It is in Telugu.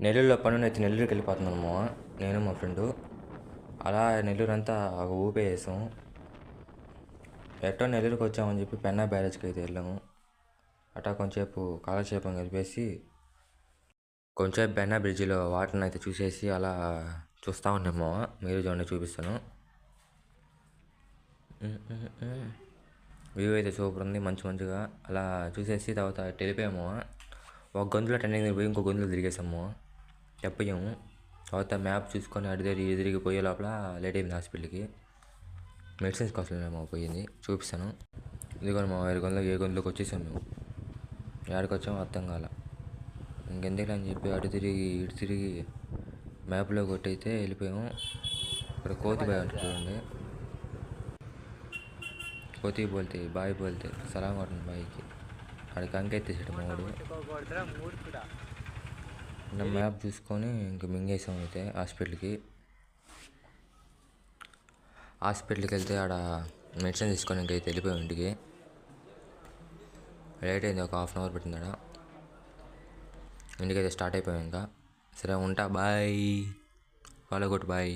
నెల్లూరులో పనునైతే నెల్లూరుకి వెళ్ళిపోతున్నాము నేను మా ఫ్రెండు. అలా నెల్లూరు అంతా ఒక ఊపేసాం. ఎట్టో నెల్లూరుకి వచ్చామని చెప్పి పెన్నా బ్యారేజ్కి అయితే వెళ్ళాము. అట్టా కొంచెంసేపు కాలక్షేపం కలిపేసి కొంచెంసేపు పెన్నా బ్రిడ్జిలో వాటర్ని అయితే చూసేసి అలా చూస్తూ ఉన్నాము. మీరు చూడండి, చూపిస్తాను. వ్యూ అయితే సూపర్ ఉంది, మంచిగా అలా చూసేసి తర్వాత వెళ్ళిపోయాము. ఒక గొంతులో టెండింగ్ పోయి ఇంకో గొంతులో తిరిగేసాము, చెప్పాము. తర్వాత మ్యాప్ చూసుకొని అటు తిరిగి పోయే లోపల లేట్ అయింది హాస్పిటల్కి. మెడిసిన్స్ కోసం మేము పోయింది, చూపిస్తాను. ఇదిగో మా 5 గంటలకు ఏ గంటలకు వచ్చేసాము. మేము ఎక్కడికి వచ్చామో అర్థం కాల. ఇంకెందుకు అని చెప్పి అటు తిరిగి ఇటు తిరిగి మ్యాప్లో కొట్టయితే వెళ్ళిపోయాము. ఇక్కడ కోతి బాయ్ ఉంటుంది చూడండి. కోతి బోల్తే బాయ్ బోల్తే సలాం కొట్టండి బాయ్కి. అక్కడికి అంకెత్తేసాడు మా వాడు. మ్యాప్ చూసుకొని ఇంక మింగేసాం అయితే హాస్పిటల్కి వెళ్తే ఆడ మెడిసిన్ తీసుకొని ఇంకైతే వెళ్ళిపోయాం ఇంటికి. లేట్ అయింది, ఒక ½ అవర్ పెట్టింది ఆడ. ఇంటికైతే స్టార్ట్ అయిపోయాం ఇంకా. సరే ఉంటా, బాయ్. ఫాలో కొట్టు, బాయ్.